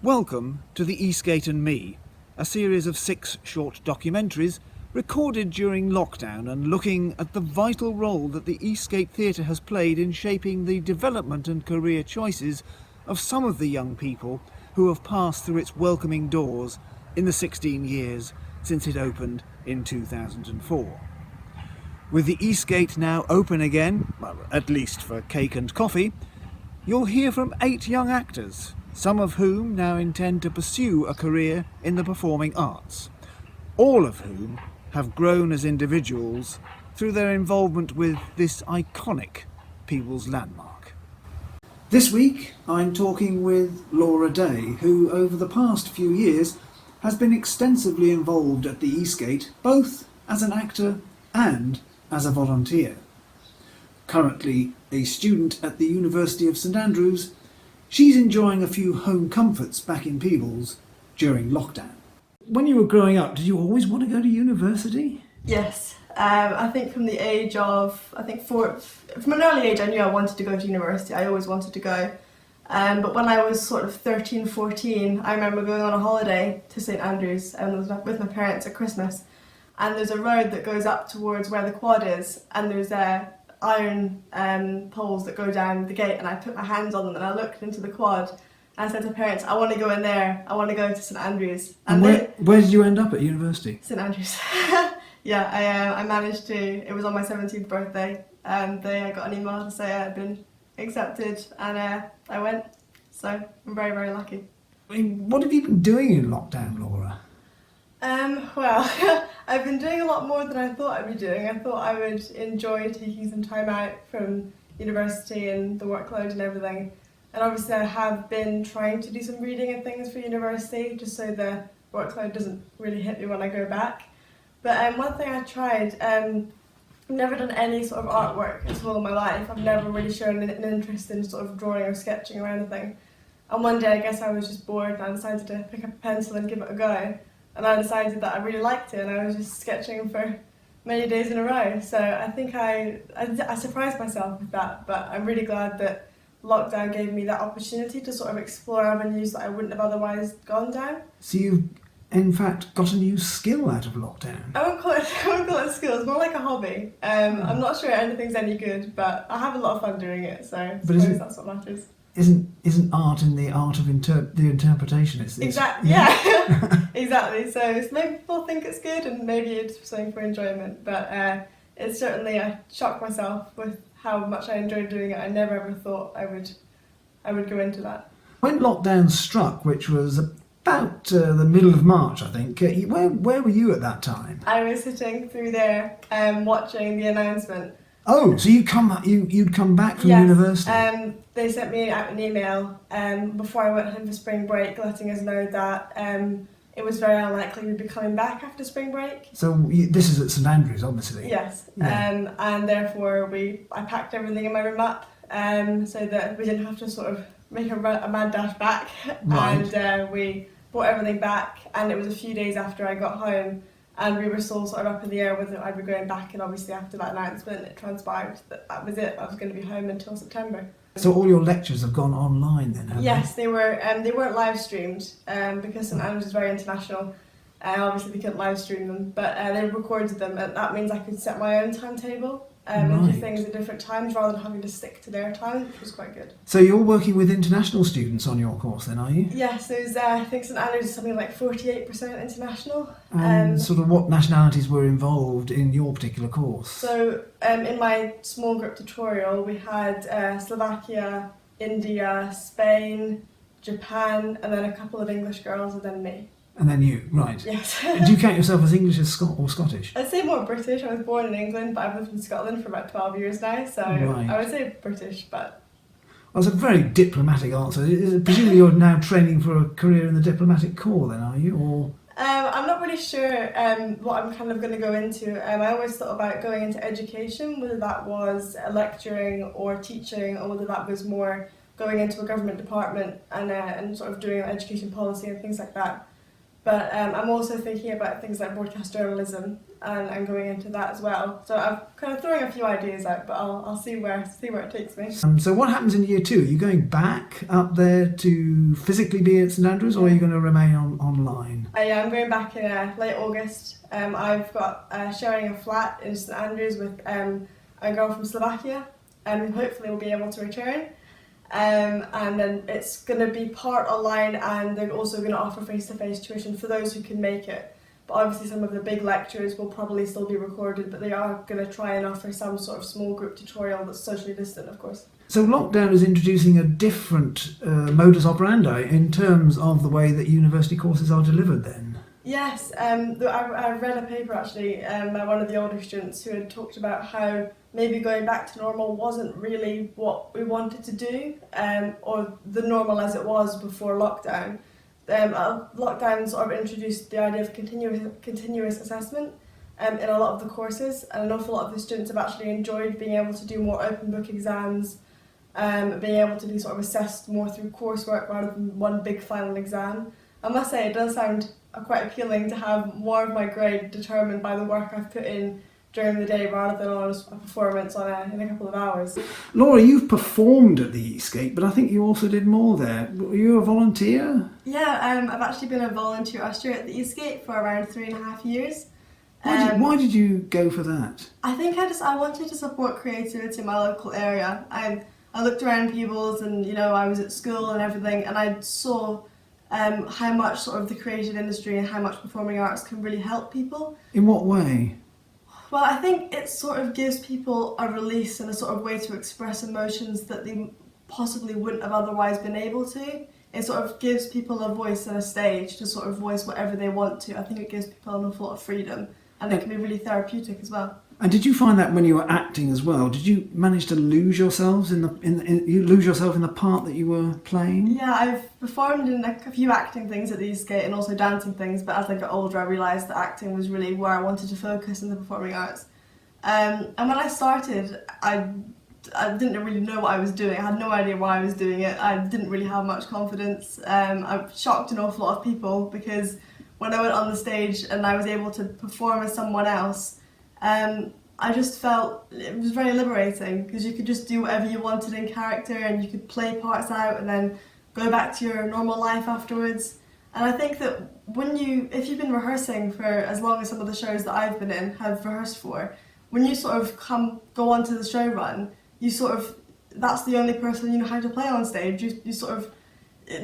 Welcome to the Eastgate and Me, a series of 6 short documentaries recorded during lockdown and looking at the vital role that the Eastgate Theatre has played in shaping the development and career choices of some of the young people who have passed through its welcoming doors in the 16 years since it opened in 2004. With the Eastgate now open again, well, at least for cake and coffee, you'll hear from 8 young actors, some of whom now intend to pursue a career in the performing arts, all of whom have grown as individuals through their involvement with this iconic People's Landmark. This week I'm talking with Laura Day, who over the past few years has been extensively involved at the Eastgate, both as an actor and as a volunteer. Currently a student at the University of St Andrews, she's enjoying a few home comforts back in Peebles during lockdown. When you were growing up, did you always want to go to university? Yes, I think from the age of, from an early age I knew I wanted to go to university. I always wanted to go. But when I was sort of 13, 14, I remember going on a holiday to St Andrews and I was with my parents at Christmas. And there's a road that goes up towards where the quad is, and there's iron poles that go down the gate, and I put my hands on them and I looked into the quad and I said to parents, I want to go in there, I want to go to St Andrews. And where did you end up at university? St Andrews. Yeah, I managed to, it was on my 17th birthday, and I got an email to say I had been accepted, and I went, so I'm very, very lucky. I mean, what have you been doing in lockdown, Laura? Well, I've been doing a lot more than I thought I'd be doing. I thought I would enjoy taking some time out from university and the workload and everything. And obviously I have been trying to do some reading and things for university, just so the workload doesn't really hit me when I go back. But one thing I tried, I've never done any sort of artwork at all in my life. I've never really shown an interest in sort of drawing or sketching or anything. And one day I guess I was just bored and I decided to pick up a pencil and give it a go. And I decided that I really liked it, and I was just sketching for many days in a row. So I think I surprised myself with that, but I'm really glad that lockdown gave me that opportunity to sort of explore avenues that I wouldn't have otherwise gone down. So you've in fact got a new skill out of lockdown? I won't call it a skill, it's more like a hobby. I'm not sure anything's any good, but I have a lot of fun doing it, so I suppose that's what matters. Isn't art in the art of the interpretation? Exactly. Yeah. Exactly. So maybe people think it's good, and maybe it's something for enjoyment. But it's certainly, I shocked myself with how much I enjoyed doing it. I never ever thought I would go into that. When lockdown struck, which was about the middle of March, I think, where were you at that time? I was sitting through there, watching the announcement. Oh, so you'd come back from university? They sent me out an email before I went home for spring break, letting us know that it was very unlikely we'd be coming back after spring break. So this is at St Andrews, obviously? Yes, yeah. And therefore I packed everything in my room up so that we didn't have to sort of make a mad dash back. Right. And we brought everything back, and it was a few days after I got home. And we were still sort of up in the air whether I'd be going back, and obviously after that announcement it transpired that was it. I was going to be home until September. So all your lectures have gone online then, have Yes, they were. They weren't live streamed because St Andrews is very international. Obviously we couldn't live stream them, but they recorded them, and that means I could set my own timetable and do things at different times rather than having to stick to their time, which was quite good. So you're working with international students on your course then, are you? Yes, there's I think St Andrews is something like 48% international. And sort of what nationalities were involved in your particular course? So in my small group tutorial we had Slovakia, India, Spain, Japan, and then a couple of English girls, and then me. And then you, right. Yes. Do you count yourself as English as or Scottish? I'd say more British. I was born in England, but I've lived in Scotland for about 12 years now, so I would say British, but... Well, that's a very diplomatic answer. Presumably you're now training for a career in the diplomatic corps then, are you? Or I'm not really sure what I'm kind of going to go into. I always thought about going into education, whether that was lecturing or teaching, or whether that was more going into a government department and sort of doing education policy and things like that. But I'm also thinking about things like broadcast journalism and going into that as well. So I'm kind of throwing a few ideas out, but I'll see where it takes me. So what happens in year 2? Are you going back up there to physically be at St Andrews, or are you going to remain online? Yeah, I'm going back in late August. I've got sharing a flat in St Andrews with a girl from Slovakia, and hopefully we'll be able to return. And then it's going to be part online, and they're also going to offer face-to-face tuition for those who can make it. But obviously some of the big lectures will probably still be recorded, but they are going to try and offer some sort of small group tutorial that's socially distant, of course. So lockdown is introducing a different modus operandi in terms of the way that university courses are delivered then. Yes, I read a paper actually by one of the older students who had talked about how maybe going back to normal wasn't really what we wanted to do, or the normal as it was before lockdown. Lockdown sort of introduced the idea of continuous assessment in a lot of the courses, and an awful lot of the students have actually enjoyed being able to do more open book exams, being able to be sort of assessed more through coursework rather than one big final exam. I must say it does sound quite appealing to have more of my grade determined by the work I've put in during the day rather than on a performance in a couple of hours. Laura, you've performed at the Eastgate, but I think you also did more there. Were you a volunteer? Yeah, I've actually been a volunteer usher at the Eastgate for around 3.5 years. Why did you go for that? I think I wanted to support creativity in my local area. I looked around Peebles, and I was at school and everything, and I saw how much sort of the creative industry and how much performing arts can really help people. In what way? Well, I think it sort of gives people a release and a sort of way to express emotions that they possibly wouldn't have otherwise been able to. It sort of gives people a voice and a stage to sort of voice whatever they want to. I think it gives people an awful lot of freedom, and it can be really therapeutic as well. And did you find that when you were acting as well? Did you manage to lose yourself in the part that you were playing? Yeah, I've performed in a few acting things at the Eastgate and also dancing things, but as I got older I realised that acting was really where I wanted to focus in the performing arts. And when I started, I didn't really know what I was doing. I had no idea why I was doing it. I didn't really have much confidence. I shocked an awful lot of people because when I went on the stage and I was able to perform as someone else, I just felt it was very liberating because you could just do whatever you wanted in character, and you could play parts out and then go back to your normal life afterwards. And I think that if you've been rehearsing for as long as some of the shows that I've been in have rehearsed for, when you sort of go onto the show run, that's the only person you know how to play on stage. You sort of,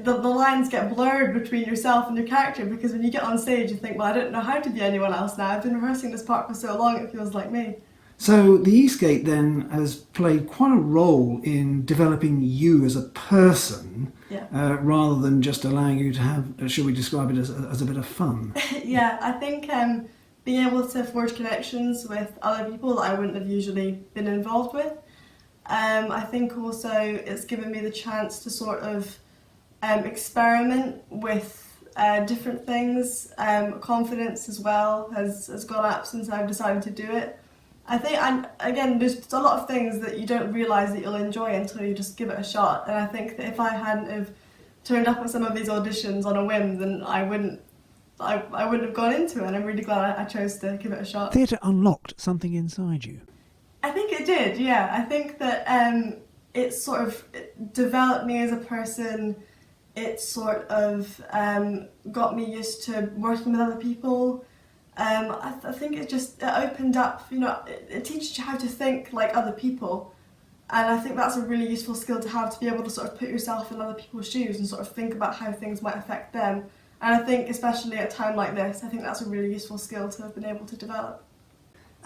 the lines get blurred between yourself and your character, because when you get on stage you think, well, I don't know how to be anyone else now. I've been rehearsing this part for so long, it feels like me. So the Eastgate then has played quite a role in developing you as a person, yeah. Rather than just allowing you to have, should we describe it as a bit of fun? Yeah, I think being able to forge connections with other people that I wouldn't have usually been involved with. I think also it's given me the chance to sort of experiment with different things. Confidence as well has gone up since I've decided to do it. I think, again, there's a lot of things that you don't realise that you'll enjoy until you just give it a shot. And I think that if I hadn't have turned up at some of these auditions on a whim, then I wouldn't have gone into it. And I'm really glad I chose to give it a shot. Theatre unlocked something inside you. I think it did, yeah. I think that it sort of developed me as a person. It sort of got me used to working with other people. I think it opened up, it teaches you how to think like other people. And I think that's a really useful skill to have, to be able to sort of put yourself in other people's shoes and sort of think about how things might affect them. And I think especially at a time like this, I think that's a really useful skill to have been able to develop.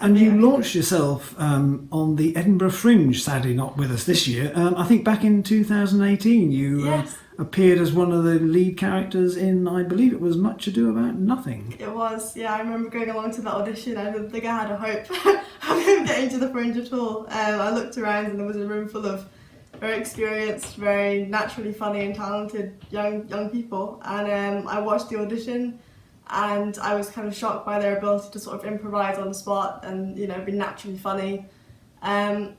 And you launched yourself on the Edinburgh Fringe, sadly not with us this year. I think back in 2018 you yes. Appeared as one of the lead characters in, I believe it was Much Ado About Nothing. It was, yeah. I remember going along to that audition. I didn't think I had a hope of him getting to the Fringe at all. I looked around and there was a room full of very experienced, very naturally funny and talented young people. And I watched the audition, and I was kind of shocked by their ability to sort of improvise on the spot and be naturally funny. And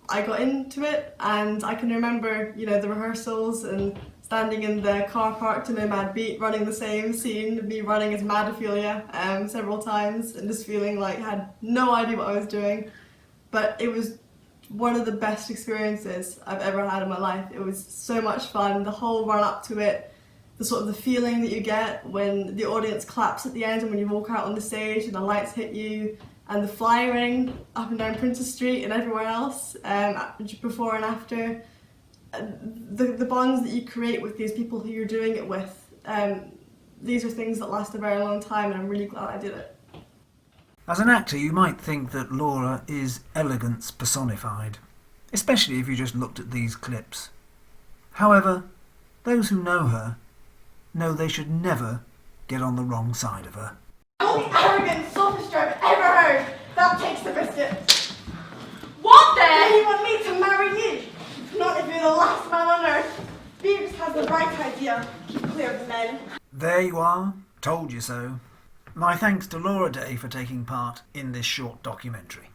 I got into it, and I can remember the rehearsals and standing in the car park to No Mad Beat, running the same scene, me running as Mad Ophelia several times, and just feeling like I had no idea what I was doing. But it was one of the best experiences I've ever had in my life. It was so much fun, the whole run up to it, the sort of the feeling that you get when the audience claps at the end and when you walk out on the stage and the lights hit you, and the flying up and down Princess Street and everywhere else, before and after. The bonds that you create with these people who you're doing it with, these are things that last a very long time, and I'm really glad I did it. As an actor, you might think that Laura is elegance personified, especially if you just looked at these clips. However, those who know her know they should never get on the wrong side of her. Most arrogant sophistry I've ever heard. That takes the biscuit. What the? You want me to marry you? Not if you're the last man on earth. Beavis has the right idea. Keep clear of the men. There you are, told you so. My thanks to Laura Day for taking part in this short documentary.